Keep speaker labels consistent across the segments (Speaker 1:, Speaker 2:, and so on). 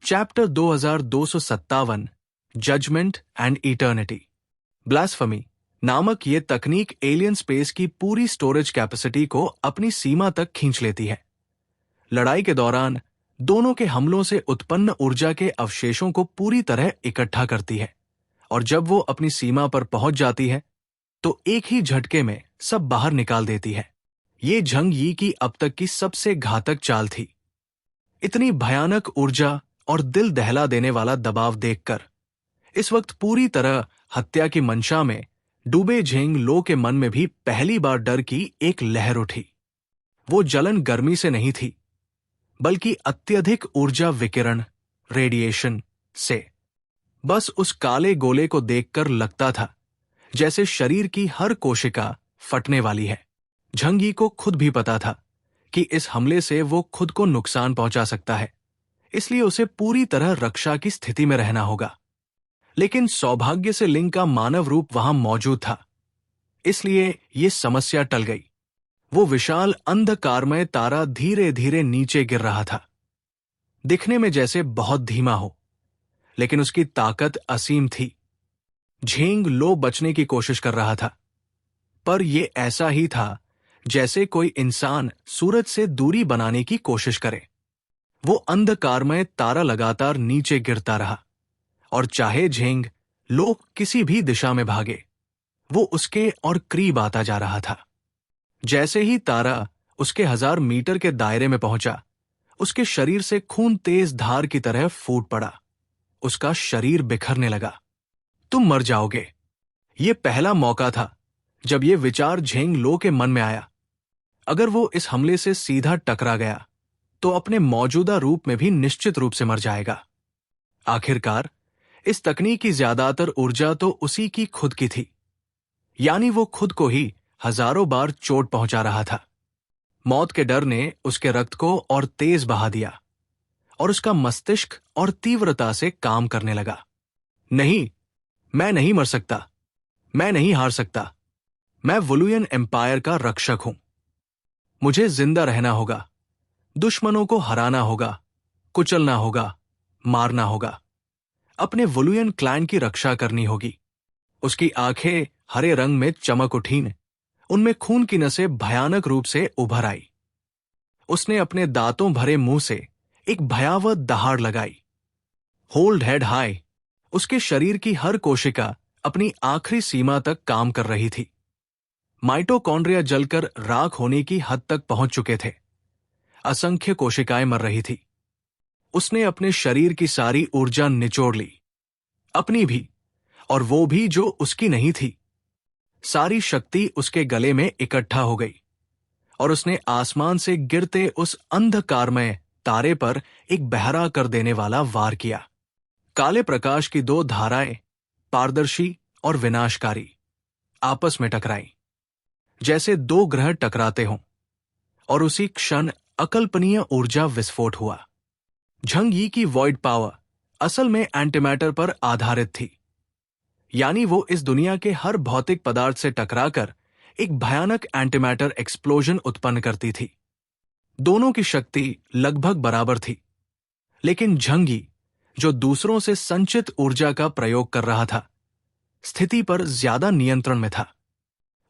Speaker 1: Chapter 2257 judgement and eternity. Blasphemy नामक ये तकनीक एलियन स्पेस की पूरी स्टोरेज कैपेसिटी को अपनी सीमा तक खींच लेती है। लड़ाई के दौरान दोनों के हमलों से उत्पन्न ऊर्जा के अवशेषों को पूरी तरह इकट्ठा करती है और जब वो अपनी सीमा पर पहुंच जाती है तो एक ही झटके में सब बाहर निकाल देती है। ये झंग यी की अब तक की सबसे घातक चाल थी। इतनी भयानक ऊर्जा और दिल दहला देने वाला दबाव देखकर इस वक्त पूरी तरह हत्या की मंशा में डूबे झेंग लो के मन में भी पहली बार डर की एक लहर उठी। वो जलन गर्मी से नहीं थी बल्कि अत्यधिक ऊर्जा विकिरण रेडिएशन से। बस उस काले गोले को देखकर लगता था जैसे शरीर की हर कोशिका फटने वाली है। झंग यी को खुद भी पता था कि इस हमले से वो खुद को नुकसान पहुंचा सकता है, इसलिए उसे पूरी तरह रक्षा की स्थिति में रहना होगा। लेकिन सौभाग्य से लिंग का मानव रूप वहां मौजूद था, इसलिए ये समस्या टल गई। वो विशाल अंधकारमय तारा धीरे धीरे नीचे गिर रहा था, दिखने में जैसे बहुत धीमा हो, लेकिन उसकी ताकत असीम थी। झेंग लो बचने की कोशिश कर रहा था, पर यह ऐसा ही था जैसे कोई इंसान सूरज से दूरी बनाने की कोशिश करे। वो अंधकारमय तारा लगातार नीचे गिरता रहा और चाहे झेंग लो किसी भी दिशा में भागे, वो उसके और करीब आता जा रहा था। जैसे ही तारा उसके 1000 मीटर के दायरे में पहुंचा, उसके शरीर से खून तेज धार की तरह फूट पड़ा। उसका शरीर बिखरने लगा। तुम मर जाओगे। ये पहला मौका था जब ये विचार झेंग लो के मन में आया। अगर वो इस हमले से सीधा टकरा गया तो अपने मौजूदा रूप में भी निश्चित रूप से मर जाएगा। आखिरकार इस तकनीक की ज्यादातर ऊर्जा तो उसी की खुद की थी, यानी वो खुद को ही हजारों बार चोट पहुंचा रहा था। मौत के डर ने उसके रक्त को और तेज बहा दिया और उसका मस्तिष्क और तीव्रता से काम करने लगा। नहीं, मैं नहीं मर सकता, मैं नहीं हार सकता। मैं वुलुयन एम्पायर का रक्षक हूं। मुझे जिंदा रहना होगा, दुश्मनों को हराना होगा, कुचलना होगा, मारना होगा। अपने वुलुयन क्लैन की रक्षा करनी होगी। उसकी आंखें हरे रंग में चमक उठीं, उनमें खून की नसें भयानक रूप से उभर आई। उसने अपने दांतों भरे मुंह से एक भयावह दहाड़ लगाई। Hold head high. उसके शरीर की हर कोशिका अपनी आखिरी सीमा तक काम कर रही थी। माइटोकॉन्ड्रिया जलकर राख होने की हद तक पहुंच चुके थे। असंख्य कोशिकाएं मर रही थी। उसने अपने शरीर की सारी ऊर्जा निचोड़ ली, अपनी भी और वो भी जो उसकी नहीं थी। सारी शक्ति उसके गले में इकट्ठा हो गई और उसने आसमान से गिरते उस अंधकारमय तारे पर एक बहरा कर देने वाला वार किया। काले प्रकाश की 2 धाराएं, पारदर्शी और विनाशकारी, आपस में टकराई जैसे 2 ग्रह टकराते हों, और उसी क्षण अकल्पनीय ऊर्जा विस्फोट हुआ। झंग यी की वॉइड पावर असल में एंटीमैटर पर आधारित थी, यानी वो इस दुनिया के हर भौतिक पदार्थ से टकराकर एक भयानक एंटीमैटर एक्सप्लोजन उत्पन्न करती थी। दोनों की शक्ति लगभग बराबर थी, लेकिन झंग यी, जो दूसरों से संचित ऊर्जा का प्रयोग कर रहा था, स्थिति पर ज्यादा नियंत्रण में था।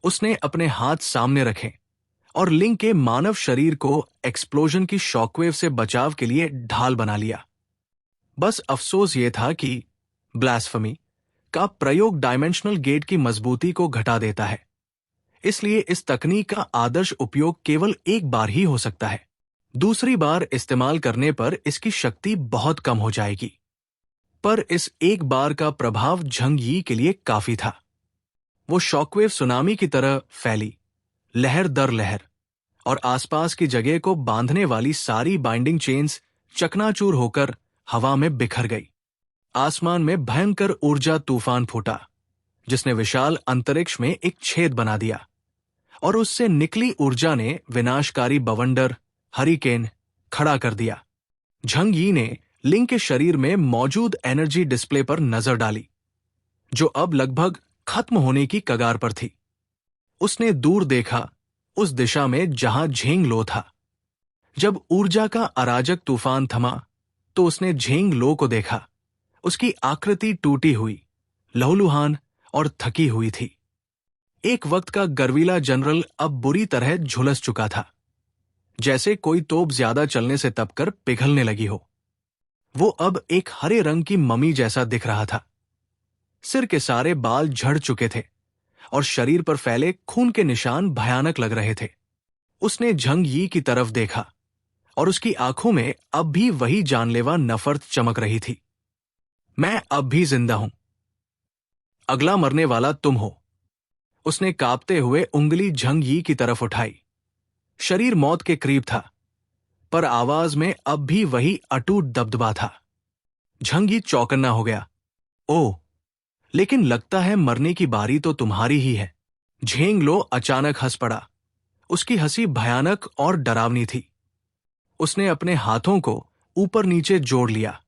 Speaker 1: उसने अपने हाथ सामने रखे और लिंग के मानव शरीर को एक्सप्लोजन की शॉकवेव से बचाव के लिए ढाल बना लिया। बस अफसोस ये था कि ब्लास्फेमी का प्रयोग डायमेंशनल गेट की मजबूती को घटा देता है, इसलिए इस तकनीक का आदर्श उपयोग केवल एक बार ही हो सकता है। दूसरी बार इस्तेमाल करने पर इसकी शक्ति बहुत कम हो जाएगी। पर इस एक बार का प्रभाव झंग यी के लिए काफी था। वो शॉकवेव सुनामी की तरह फैली, लहर दर लहर, और आसपास की जगह को बांधने वाली सारी बाइंडिंग चेन्स चकनाचूर होकर हवा में बिखर गई। आसमान में भयंकर ऊर्जा तूफान फूटा, जिसने विशाल अंतरिक्ष में एक छेद बना दिया, और उससे निकली ऊर्जा ने विनाशकारी बवंडर हरिकेन खड़ा कर दिया। झंग यी ने लिंग के शरीर में मौजूद एनर्जी डिस्प्ले पर नजर डाली, जो अब लगभग खत्म होने की कगार पर थी। उसने दूर देखा, उस दिशा में जहां झेंग लो था। जब ऊर्जा का अराजक तूफान थमा तो उसने झेंग लो को देखा। उसकी आकृति टूटी हुई, लहूलुहान और थकी हुई थी। एक वक्त का गर्वीला जनरल अब बुरी तरह झुलस चुका था, जैसे कोई तोप ज्यादा चलने से तपकर पिघलने लगी हो। वो अब एक हरे रंग की मम्मी जैसा दिख रहा था। सिर के सारे बाल झड़ चुके थे और शरीर पर फैले खून के निशान भयानक लग रहे थे। उसने झंग यी की तरफ देखा और उसकी आंखों में अब भी वही जानलेवा नफरत चमक रही थी। मैं अब भी जिंदा हूं। अगला मरने वाला तुम हो। उसने कांपते हुए उंगली झंग यी की तरफ उठाई। शरीर मौत के करीब था, पर आवाज में अब भी वही अटूट दबदबा था। झंग यी चौकन्ना हो गया। ओह, लेकिन लगता है मरने की बारी तो तुम्हारी ही है। झेंग लो अचानक हंस पड़ा। उसकी हंसी भयानक और डरावनी थी। उसने अपने हाथों को ऊपर नीचे जोड़ लिया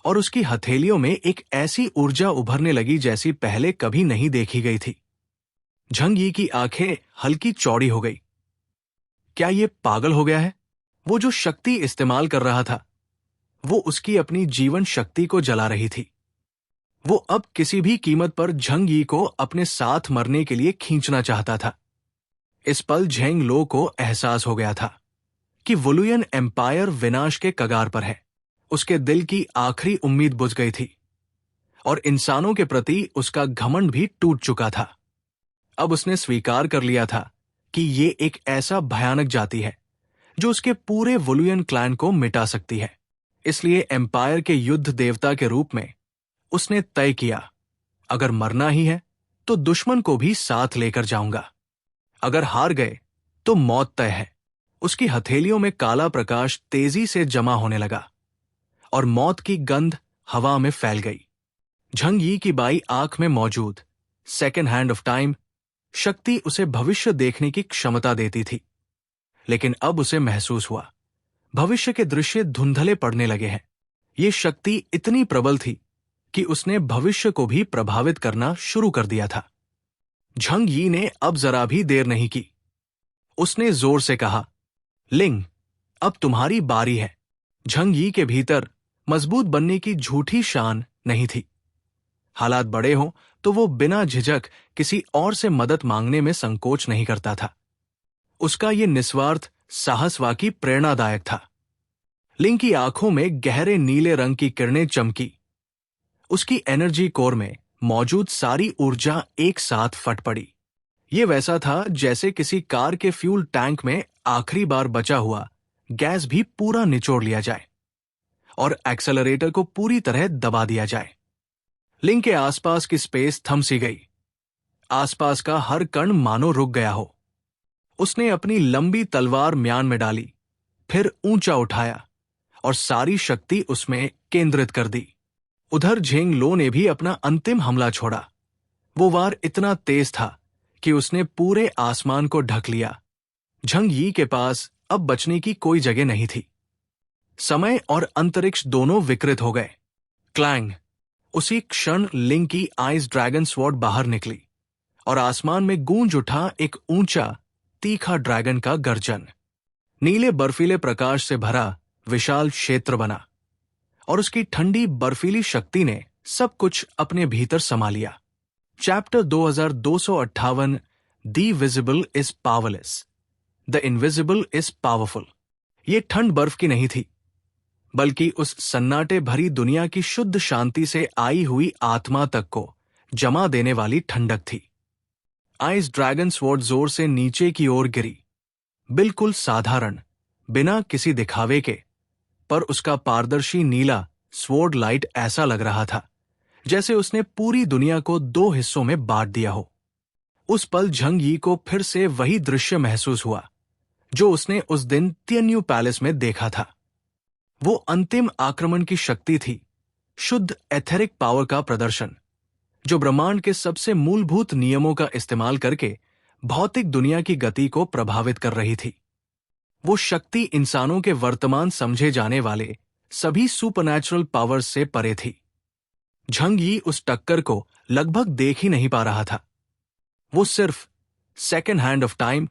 Speaker 1: और उसकी हथेलियों में एक ऐसी ऊर्जा उभरने लगी जैसी पहले कभी नहीं देखी गई थी। झंग यी की आंखें हल्की चौड़ी हो गई। क्या ये पागल हो गया है? वो जो शक्ति इस्तेमाल कर रहा था, वो उसकी अपनी जीवन शक्ति को जला रही थी। वो अब किसी भी कीमत पर झंग यी को अपने साथ मरने के लिए खींचना चाहता था। इस पल झेंग लो को एहसास हो गया था कि वुलुयन एम्पायर विनाश के कगार पर है। उसके दिल की आखिरी उम्मीद बुझ गई थी और इंसानों के प्रति उसका घमंड भी टूट चुका था। अब उसने स्वीकार कर लिया था कि ये एक ऐसा भयानक जाति है जो उसके पूरे वुलुयन क्लैन को मिटा सकती है। इसलिए एम्पायर के युद्ध देवता के रूप में उसने तय किया, अगर मरना ही है तो दुश्मन को भी साथ लेकर जाऊंगा। अगर हार गए तो मौत तय है। उसकी हथेलियों में काला प्रकाश तेजी से जमा होने लगा और मौत की गंध हवा में फैल गई। झंग यी की बाई आंख में मौजूद सेकेंड हैंड ऑफ टाइम शक्ति उसे भविष्य देखने की क्षमता देती थी। लेकिन अब उसे महसूस हुआ, भविष्य के दृश्य धुंधले पड़ने लगे हैं। ये शक्ति इतनी प्रबल थी कि उसने भविष्य को भी प्रभावित करना शुरू कर दिया था। झंग यी ने अब जरा भी देर नहीं की। उसने जोर से कहा, लिंग, अब तुम्हारी बारी है। झंग यी के भीतर मजबूत बनने की झूठी शान नहीं थी। हालात बड़े हों तो वो बिना झिझक किसी और से मदद मांगने में संकोच नहीं करता था। उसका ये निस्वार्थ साहस वाकई प्रेरणादायक था। लिंग की आंखों में गहरे नीले रंग की किरणें चमकी। उसकी एनर्जी कोर में मौजूद सारी ऊर्जा एक साथ फट पड़ी। ये वैसा था जैसे किसी कार के फ्यूल टैंक में आखिरी बार बचा हुआ गैस भी पूरा निचोड़ लिया जाए और एक्सेलरेटर को पूरी तरह दबा दिया जाए। लिंग के आसपास की स्पेस थम सी गई। आसपास का हर कण मानो रुक गया हो। उसने अपनी लंबी तलवार म्यान में डाली, फिर ऊंचा उठाया और सारी शक्ति उसमें केंद्रित कर दी। उधर झेंग लो ने भी अपना अंतिम हमला छोड़ा। वो वार इतना तेज था कि उसने पूरे आसमान को ढक लिया। झंग यी के पास अब बचने की कोई जगह नहीं थी। समय और अंतरिक्ष दोनों विकृत हो गए। क्लैंग! उसी क्षण लिंग की आइस ड्रैगन स्वॉर्ड बाहर निकली और आसमान में गूंज उठा एक ऊंचा तीखा ड्रैगन का गर्जन। नीले बर्फीले प्रकाश से भरा विशाल क्षेत्र बना और उसकी ठंडी बर्फीली शक्ति ने सब कुछ अपने भीतर समा लिया। Chapter 2258 the visible is powerless, the invisible is powerful. ये ठंड बर्फ की नहीं थी, बल्कि उस सन्नाटे भरी दुनिया की शुद्ध शांति से आई हुई आत्मा तक को जमा देने वाली ठंडक थी। आइस ड्रैगन स्वॉर्ड जोर से नीचे की ओर गिरी, बिल्कुल साधारण, बिना किसी दिखावे के, पर उसका पारदर्शी नीला स्वॉर्ड लाइट ऐसा लग रहा था जैसे उसने पूरी दुनिया को दो हिस्सों में बांट दिया हो। उस पल झंग यी को फिर से वही दृश्य महसूस हुआ जो उसने उस दिन तियन्यू पैलेस में देखा था। वो अंतिम आक्रमण की शक्ति थी, शुद्ध एथेरिक पावर का प्रदर्शन, जो ब्रह्मांड के सबसे मूलभूत नियमों का इस्तेमाल करके भौतिक दुनिया की गति को प्रभावित कर रही थी। वो शक्ति इंसानों के वर्तमान समझे जाने वाले सभी सुपरनैचुरल पावर्स से परे थी। झंग यी उस टक्कर को लगभग देख ही नहीं पा रहा था। वो सिर्फ सेकेंड हैंड ऑफ टाइम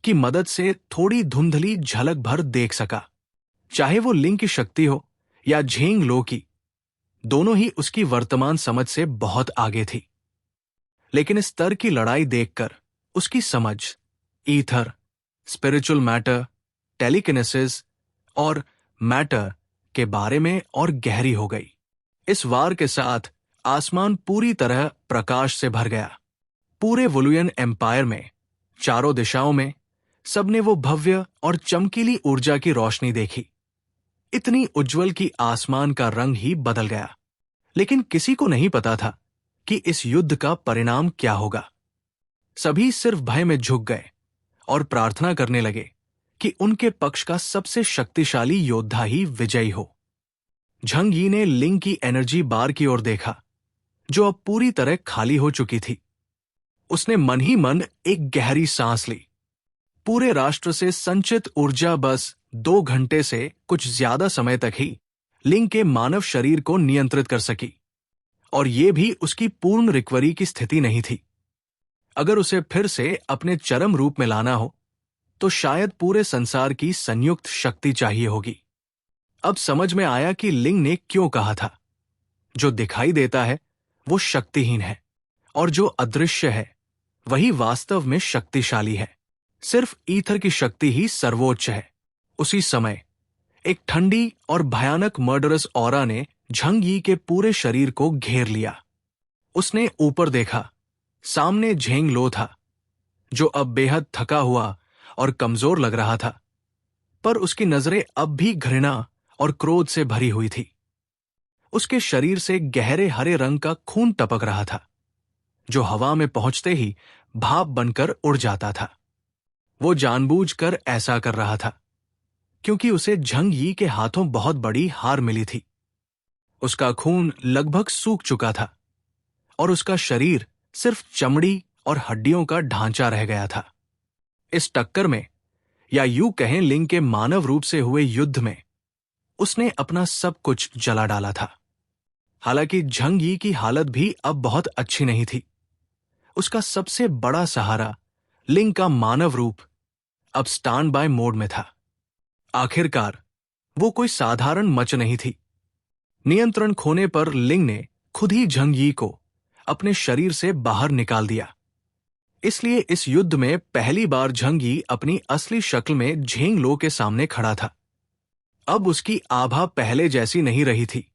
Speaker 1: की मदद से थोड़ी धुंधली झलक भर देख सका। चाहे वो लिंग की शक्ति हो या झेंग लो की, दोनों ही उसकी वर्तमान समझ से बहुत आगे थी। लेकिन इस स्तर की लड़ाई देखकर उसकी समझ ईथर, स्पिरिचुअल मैटर, टेलीकिनेसिस और मैटर के बारे में और गहरी हो गई। इस वार के साथ आसमान पूरी तरह प्रकाश से भर गया। पूरे वुलुयन एम्पायर में, चारों दिशाओं में, सबने वो भव्य और चमकीली ऊर्जा की रोशनी देखी। इतनी उज्जवल कि आसमान का रंग ही बदल गया। लेकिन किसी को नहीं पता था कि इस युद्ध का परिणाम क्या होगा। सभी सिर्फ भय में झुक गए और प्रार्थना करने लगे कि उनके पक्ष का सबसे शक्तिशाली योद्धा ही विजयी हो। झंग यी ने लिंग की एनर्जी बार की ओर देखा, जो अब पूरी तरह खाली हो चुकी थी। उसने मन ही मन एक गहरी सांस ली। पूरे राष्ट्र से संचित ऊर्जा बस 2 घंटे से कुछ ज्यादा समय तक ही लिंग के मानव शरीर को नियंत्रित कर सकी, और यह भी उसकी पूर्ण रिकवरी की स्थिति नहीं थी। अगर उसे फिर से अपने चरम रूप में लाना हो तो शायद पूरे संसार की संयुक्त शक्ति चाहिए होगी। अब समझ में आया कि लिंग ने क्यों कहा था, जो दिखाई देता है वो शक्तिहीन है, और जो अदृश्य है वही वास्तव में शक्तिशाली है। सिर्फ ईथर की शक्ति ही सर्वोच्च है। उसी समय एक ठंडी और भयानक मर्डरस ऑरा ने झंग यी के पूरे शरीर को घेर लिया। उसने ऊपर देखा। सामने झेंग लो था, जो अब बेहद थका हुआ और कमजोर लग रहा था, पर उसकी नजरें अब भी घृणा और क्रोध से भरी हुई थी। उसके शरीर से गहरे हरे रंग का खून टपक रहा था, जो हवा में पहुंचते ही भाप बनकर उड़ जाता था। वो जानबूझकर ऐसा कर रहा था क्योंकि उसे झंग यी के हाथों बहुत बड़ी हार मिली थी। उसका खून लगभग सूख चुका था और उसका शरीर सिर्फ चमड़ी और हड्डियों का ढांचा रह गया था। इस टक्कर में, या यूं कहें लिंग के मानव रूप से हुए युद्ध में, उसने अपना सब कुछ जला डाला था। हालांकि झंग यी की हालत भी अब बहुत अच्छी नहीं थी। उसका सबसे बड़ा सहारा लिंग का मानव रूप अब स्टैंड बाय मोड में था। आखिरकार वो कोई साधारण मच नहीं थी। नियंत्रण खोने पर लिंग ने खुद ही झंग यी को अपने शरीर से बाहर निकाल दिया। इसलिए इस युद्ध में पहली बार झंग यी अपनी असली शक्ल में झेंग लो के सामने खड़ा था। अब उसकी आभा पहले जैसी नहीं रही थी।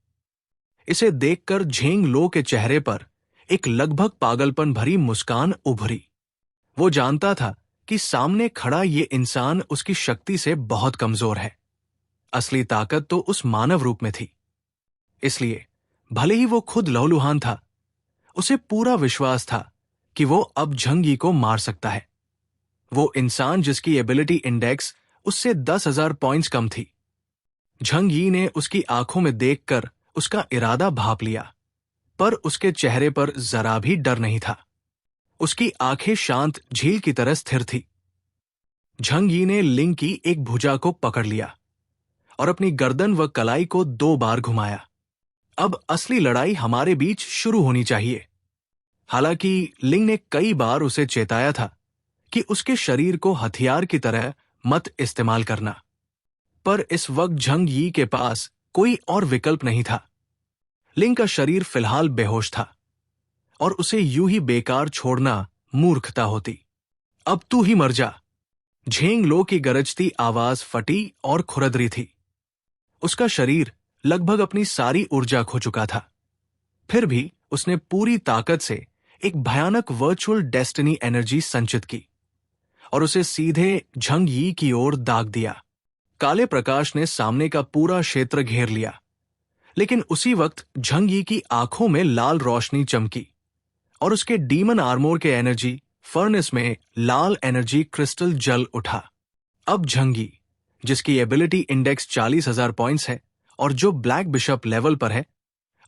Speaker 1: इसे देखकर झेंग लो के चेहरे पर एक लगभग पागलपन भरी मुस्कान उभरी। वो जानता था कि सामने खड़ा ये इंसान उसकी शक्ति से बहुत कमजोर है। असली ताकत तो उस मानव रूप में थी। इसलिए भले ही वो खुद लहूलुहान था, उसे पूरा विश्वास था कि वो अब झंग यी को मार सकता है। वो इंसान जिसकी एबिलिटी इंडेक्स उससे 10,000 पॉइंट्स कम थी। झंग यी ने उसकी आंखों में देखकर उसका इरादा भांप लिया, पर उसके चेहरे पर जरा भी डर नहीं था। उसकी आंखें शांत झील की तरह स्थिर थी। झंग यी ने लिंग की एक भुजा को पकड़ लिया और अपनी गर्दन व कलाई को 2 बार घुमाया। अब असली लड़ाई हमारे बीच शुरू होनी चाहिए। हालांकि लिंग ने कई बार उसे चेताया था कि उसके शरीर को हथियार की तरह मत इस्तेमाल करना, पर इस वक्त झंग यी के पास कोई और विकल्प नहीं था। लिंग का शरीर फिलहाल बेहोश था और उसे यूं ही बेकार छोड़ना मूर्खता होती। अब तू ही मर जा। झेंग लो की गरजती आवाज फटी और खुरदरी थी। उसका शरीर लगभग अपनी सारी ऊर्जा खो चुका था। फिर भी उसने पूरी ताकत से एक भयानक वर्चुअल डेस्टिनी एनर्जी संचित की और उसे सीधे झंग यी की ओर दाग दिया। काले प्रकाश ने सामने का पूरा क्षेत्र घेर लिया, लेकिन उसी वक्त झंग यी की आंखों में लाल रोशनी चमकी और उसके डीमन आर्मोर के एनर्जी फर्नेस में लाल एनर्जी क्रिस्टल जल उठा। अब झंग यी, जिसकी एबिलिटी इंडेक्स 40,000 पॉइंट्स है और जो ब्लैक बिशप लेवल पर है,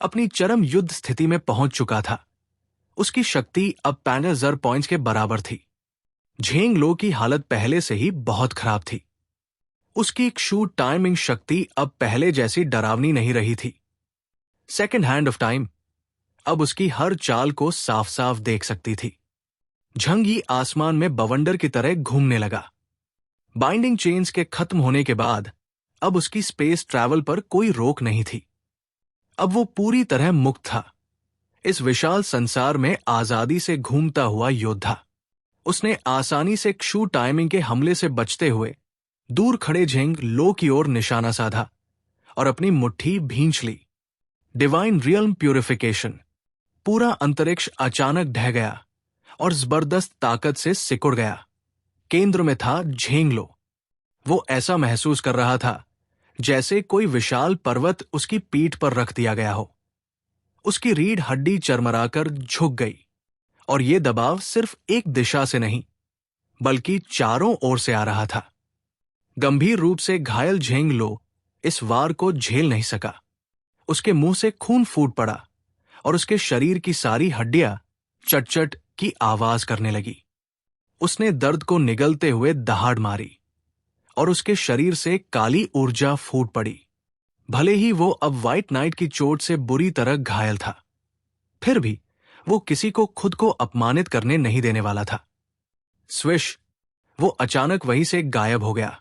Speaker 1: अपनी चरम युद्ध स्थिति में पहुंच चुका था। उसकी शक्ति अब 50,000 पॉइंट्स के बराबर थी। झेंग लो की हालत पहले से ही बहुत खराब थी। उसकी क्षु टाइमिंग शक्ति अब पहले जैसी डरावनी नहीं रही थी। सेकेंड हैंड ऑफ टाइम अब उसकी हर चाल को साफ साफ देख सकती थी। झंग यी आसमान में बवंडर की तरह घूमने लगा। बाइंडिंग चेन्स के खत्म होने के बाद अब उसकी स्पेस ट्रैवल पर कोई रोक नहीं थी। अब वो पूरी तरह मुक्त था, इस विशाल संसार में आजादी से घूमता हुआ योद्धा। उसने आसानी से क्षु टाइमिंग के हमले से बचते हुए दूर खड़े झेंग लो की ओर निशाना साधा और अपनी मुट्ठी भींच ली। Divine realm purification. पूरा अंतरिक्ष अचानक ढह गया और जबरदस्त ताकत से सिकुड़ गया। केंद्र में था झेंग लो। वो ऐसा महसूस कर रहा था जैसे कोई विशाल पर्वत उसकी पीठ पर रख दिया गया हो। उसकी रीढ़ हड्डी चरमराकर झुक गई और ये दबाव सिर्फ एक दिशा से नहीं बल्कि चारों ओर से आ रहा था। गंभीर रूप से घायल झेंग लो इस वार को झेल नहीं सका। उसके मुंह से खून फूट पड़ा और उसके शरीर की सारी हड्डियां चट-चट की आवाज करने लगी। उसने दर्द को निगलते हुए दहाड़ मारी और उसके शरीर से काली ऊर्जा फूट पड़ी। भले ही वो अब व्हाइट नाइट की चोट से बुरी तरह घायल था, फिर भी वो किसी को खुद को अपमानित करने नहीं देने वाला था। स्विश, वो अचानक वहीं से गायब हो गया।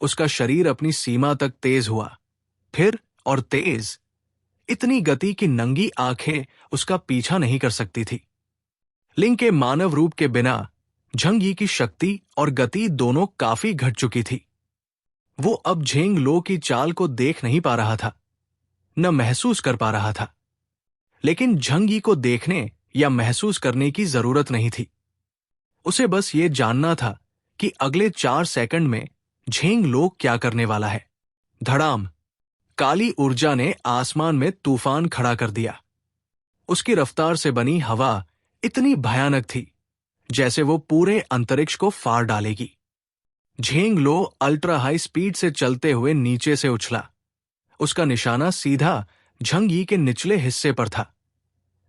Speaker 1: उसका शरीर अपनी सीमा तक तेज हुआ, फिर और तेज, इतनी गति कि नंगी आंखें उसका पीछा नहीं कर सकती थी। लिंग के मानव रूप के बिना झंग यी की शक्ति और गति दोनों काफी घट चुकी थी। वो अब झेंग लो की चाल को देख नहीं पा रहा था, न महसूस कर पा रहा था। लेकिन झंग यी को देखने या महसूस करने की जरूरत नहीं थी। उसे बस ये जानना था कि अगले 4 सेकंड में झेंग लो क्या करने वाला है। धड़ाम! काली ऊर्जा ने आसमान में तूफान खड़ा कर दिया। उसकी रफ्तार से बनी हवा इतनी भयानक थी जैसे वो पूरे अंतरिक्ष को फाड़ डालेगी। झेंग लो अल्ट्रा हाई स्पीड से चलते हुए नीचे से उछला। उसका निशाना सीधा झंग यी के निचले हिस्से पर था,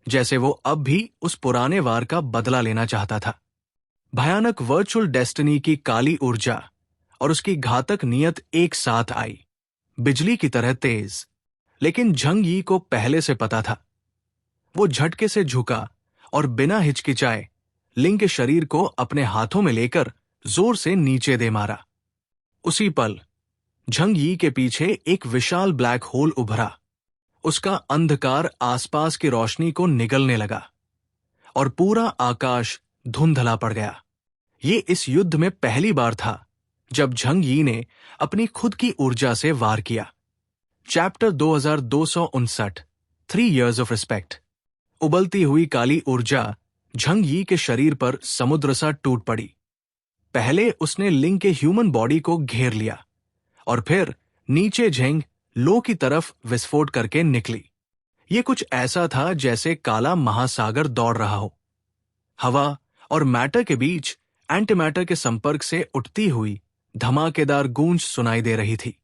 Speaker 1: जैसे वो अब भी उस पुराने वार का बदला लेना चाहता था। भयानक वर्चुअल डेस्टिनी की काली ऊर्जा और उसकी घातक नियत एक साथ आई, बिजली की तरह तेज। लेकिन झंग यी को पहले से पता था। वो झटके से झुका और बिना हिचकिचाए लिंग के शरीर को अपने हाथों में लेकर जोर से नीचे दे मारा। उसी पल झंग यी के पीछे एक विशाल ब्लैक होल उभरा। उसका अंधकार आसपास की रोशनी को निगलने लगा और पूरा आकाश धुंधला पड़ गया। ये इस युद्ध में पहली बार था जब झंग यी ने अपनी खुद की ऊर्जा से वार किया। Chapter 2259 3 Years of Respect। उबलती हुई काली ऊर्जा झंग यी के शरीर पर समुद्र सा टूट पड़ी। पहले उसने लिंग के ह्यूमन बॉडी को घेर लिया और फिर नीचे झेंग लो की तरफ विस्फोट करके निकली। ये कुछ ऐसा था जैसे काला महासागर दौड़ रहा हो। हवा और मैटर के बीच एंटीमैटर के संपर्क से उठती हुई धमाकेदार गूंज सुनाई दे रही थी।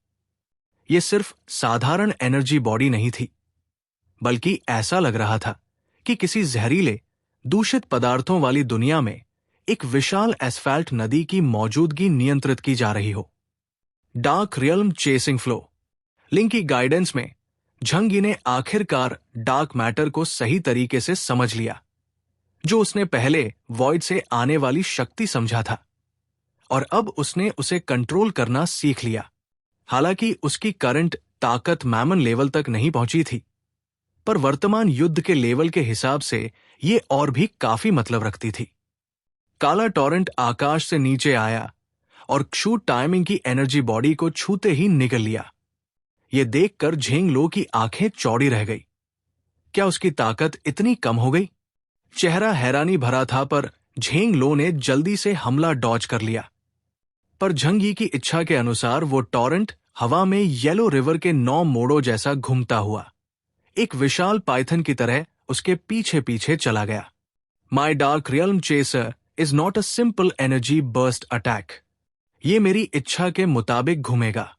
Speaker 1: ये सिर्फ साधारण एनर्जी बॉडी नहीं थी, बल्कि ऐसा लग रहा था कि किसी जहरीले, दूषित पदार्थों वाली दुनिया में एक विशाल एस्फाल्ट नदी की मौजूदगी नियंत्रित की जा रही हो। Dark realm chasing flow. लिंग की गाइडेंस में झंग यी ने आखिरकार डार्क मैटर को सही तरीके से समझ लिया, जो उसने पहले वॉइड से आने वाली शक्ति समझा था, और अब उसने उसे कंट्रोल करना सीख लिया। हालांकि उसकी करंट ताकत मैमन लेवल तक नहीं पहुंची थी, पर वर्तमान युद्ध के लेवल के हिसाब से ये और भी काफी मतलब रखती थी। काला टॉरेंट आकाश से नीचे आया और क्षु टाइमिंग की एनर्जी बॉडी को छूते ही निगल लिया। ये देखकर झेंग लो की आंखें चौड़ी रह गई। क्या उसकी ताकत इतनी कम हो गई? चेहरा हैरानी भरा था, पर झेंग लो ने जल्दी से हमला डॉज कर लिया। पर झंग यी की इच्छा के अनुसार वो टॉरेंट हवा में येलो रिवर के 9 मोड़ों जैसा घूमता हुआ एक विशाल पाइथन की तरह उसके पीछे पीछे चला गया। माई dark realm chaser is not a simple energy burst attack. ये मेरी इच्छा के मुताबिक घूमेगा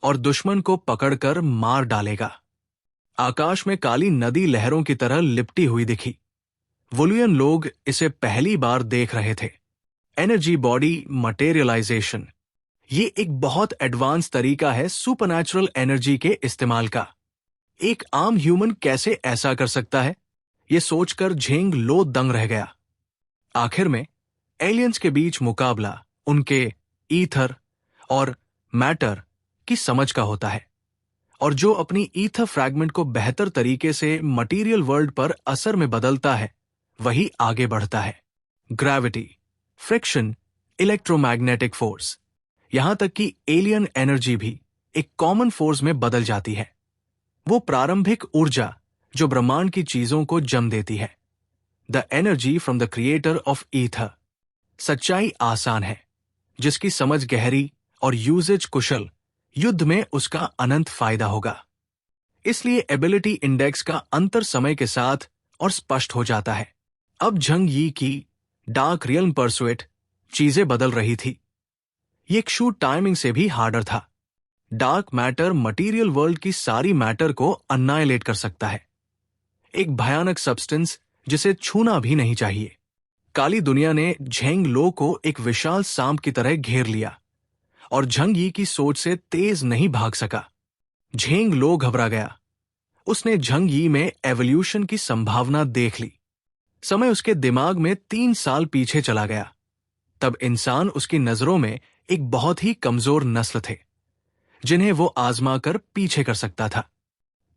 Speaker 1: और दुश्मन को पकड़कर मार डालेगा। आकाश में काली नदी लहरों की तरह लिपटी हुई दिखी। वुलियन लोग इसे पहली बार देख रहे थे। Energy body materialisation. ये एक बहुत एडवांस तरीका है सुपरनैचुरल एनर्जी के इस्तेमाल का। एक आम ह्यूमन कैसे ऐसा कर सकता है, ये सोचकर झेंग लो दंग रह गया। आखिर में एलियंस के बीच मुकाबला उनके ईथर और मैटर की समझ का होता है, और जो अपनी ईथर फ्रैगमेंट को बेहतर तरीके से मटेरियल वर्ल्ड पर असर में बदलता है वही आगे बढ़ता है। ग्रेविटी, फ्रिक्शन, इलेक्ट्रोमैग्नेटिक फोर्स, यहां तक कि एलियन एनर्जी भी एक कॉमन फोर्स में बदल जाती है। वो प्रारंभिक ऊर्जा जो ब्रह्मांड की चीजों को जन्म देती है। The energy from the creator of ether. सच्चाई आसान है, जिसकी समझ गहरी और यूजेज कुशल, युद्ध में उसका अनंत फायदा होगा। इसलिए एबिलिटी इंडेक्स का अंतर समय के साथ और स्पष्ट हो जाता है। अब झंग यी की डार्क रियल्म परसुएट चीजें बदल रही थी। ये क्षु टाइमिंग से भी हार्डर था। डार्क मैटर मटेरियल वर्ल्ड की सारी मैटर को अन्नाइलेट कर सकता है। एक भयानक सब्सटेंस जिसे छूना भी नहीं चाहिए। काली दुनिया ने झेंग लो को एक विशाल सांप की तरह घेर लिया और झंग यी की सोच से तेज नहीं भाग सका। झेंग लो घबरा गया। उसने झंग यी में एवोल्यूशन की संभावना देख ली। समय उसके दिमाग में 3 साल पीछे चला गया। तब इंसान उसकी नजरों में एक बहुत ही कमजोर नस्ल थे, जिन्हें वो आजमा कर पीछे कर सकता था।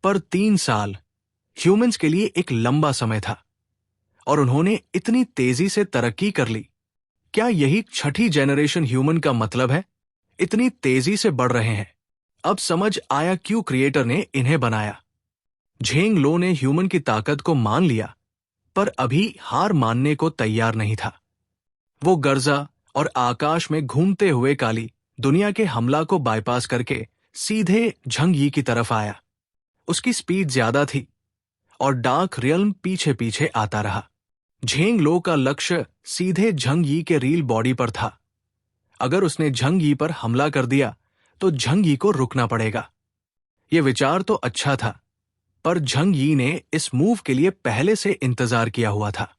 Speaker 1: पर 3 साल ह्यूमंस के लिए एक लंबा समय था, और उन्होंने इतनी तेजी से तरक्की कर ली। क्या यही छठी जनरेशन ह्यूमन का मतलब है? इतनी तेजी से बढ़ रहे हैं। अब समझ आया क्यों क्रिएटर ने इन्हें बनाया। झेंग लो ने ह्यूमन की ताकत को मान लिया, पर अभी हार मानने को तैयार नहीं था। वो गर्जा और आकाश में घूमते हुए काली दुनिया के हमला को बाईपास करके सीधे झंग यी की तरफ आया। उसकी स्पीड ज्यादा थी और डार्क रियल्म पीछे पीछे आता रहा। झेंग लो का लक्ष्य सीधे झंग यी के रील बॉडी पर था। अगर उसने झंग यी पर हमला कर दिया तो झंग यी को रुकना पड़ेगा। यह विचार तो अच्छा था, पर झंग यी ने इस मूव के लिए पहले से इंतजार किया हुआ था।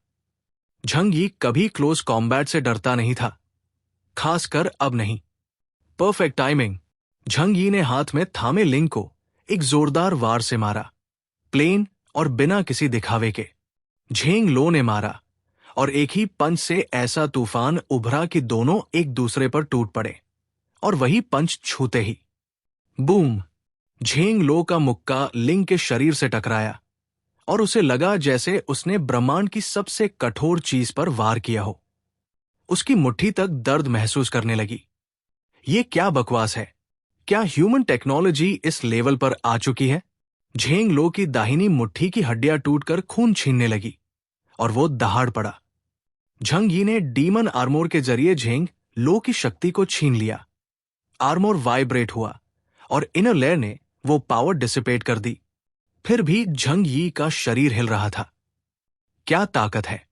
Speaker 1: झंग यी कभी क्लोज कॉम्बैट से डरता नहीं था, खासकर अब नहीं। Perfect timing. झंग यी ने हाथ में थामे लिंग को एक जोरदार वार से मारा, प्लेन और बिना किसी दिखावे के। झेंग लो ने मारा और एक ही पंच से ऐसा तूफान उभरा कि दोनों एक दूसरे पर टूट पड़े, और वही पंच छूते ही बूम, झेंग लो का मुक्का लिंग के शरीर से टकराया और उसे लगा जैसे उसने ब्रह्मांड की सबसे कठोर चीज पर वार किया हो। उसकी मुट्ठी तक दर्द महसूस करने लगी। ये क्या बकवास है? क्या ह्यूमन टेक्नोलॉजी इस लेवल पर आ चुकी है? झेंग लो की दाहिनी मुट्ठी की हड्डियां टूटकर खून छीनने लगी और वो दहाड़ पड़ा। झंग यी ने डीमन आर्मोर के जरिए झेंग लो की शक्ति को छीन लिया। आर्मोर वाइब्रेट हुआ और इनर लेयर ने वो पावर डिसिपेट कर दी। फिर भी झंग यी का शरीर हिल रहा था। क्या ताकत है!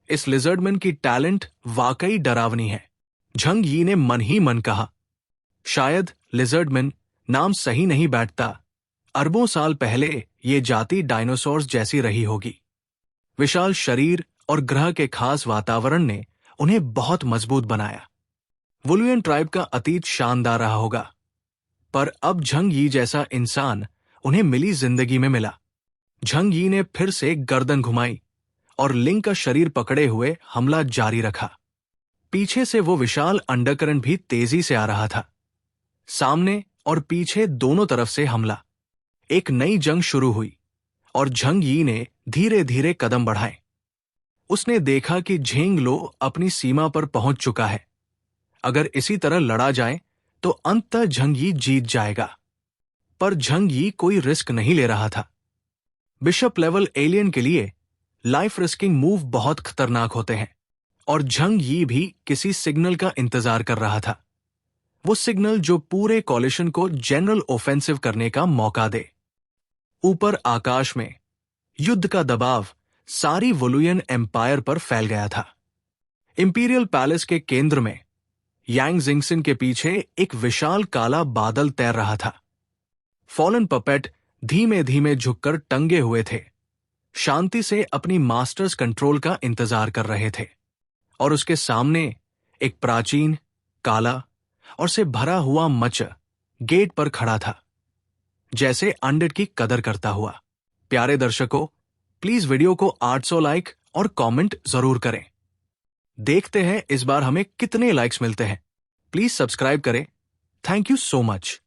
Speaker 1: इस लिजर्डमैन की टैलेंट वाकई डरावनी है। झंग यी ने मन ही मन कहा, शायद लिजर्डमैन नाम सही नहीं बैठता। अरबों साल पहले ये जाति डायनासोर्स जैसी रही होगी। विशाल शरीर और ग्रह के खास वातावरण ने उन्हें बहुत मजबूत बनाया। वुलुयन ट्राइब का अतीत शानदार रहा होगा, पर अब झंग यी जैसा इंसान उन्हें मिली जिंदगी में मिला। झंग यी ने फिर से गर्दन घुमाई और लिंग का शरीर पकड़े हुए हमला जारी रखा। पीछे से वो विशाल अंडरकरंट भी तेजी से आ रहा था। सामने और पीछे दोनों तरफ से हमला। एक नई जंग शुरू हुई और झंग यी ने धीरे धीरे कदम बढ़ाए। उसने देखा कि झेंग लो अपनी सीमा पर पहुंच चुका है। अगर इसी तरह लड़ा जाए तो अंततः झंग यी जीत जाएगा। पर झंग यी कोई रिस्क नहीं ले रहा था। बिशप लेवल एलियन के लिए लाइफ रिस्किंग मूव बहुत खतरनाक होते हैं, और झंग यी भी किसी सिग्नल का इंतजार कर रहा था। वो सिग्नल जो पूरे कॉलिशन को जनरल ऑफेंसिव करने का मौका दे। ऊपर आकाश में युद्ध का दबाव सारी वुलुयन एम्पायर पर फैल गया था। इंपीरियल पैलेस के केंद्र में यांग जिंगसिन के पीछे एक विशाल काला बादल तैर रहा था। फॉलन पपेट धीमे धीमे झुककर टंगे हुए थे, शांति से अपनी मास्टर्स कंट्रोल का इंतजार कर रहे थे। और उसके सामने एक प्राचीन, काला और से भरा हुआ मच गेट पर खड़ा था, जैसे अंडर की कदर करता हुआ। प्यारे दर्शकों, प्लीज वीडियो को 800 लाइक और कमेंट जरूर करें। देखते हैं इस बार हमें कितने लाइक्स मिलते हैं। प्लीज सब्सक्राइब करें। Thank you so much.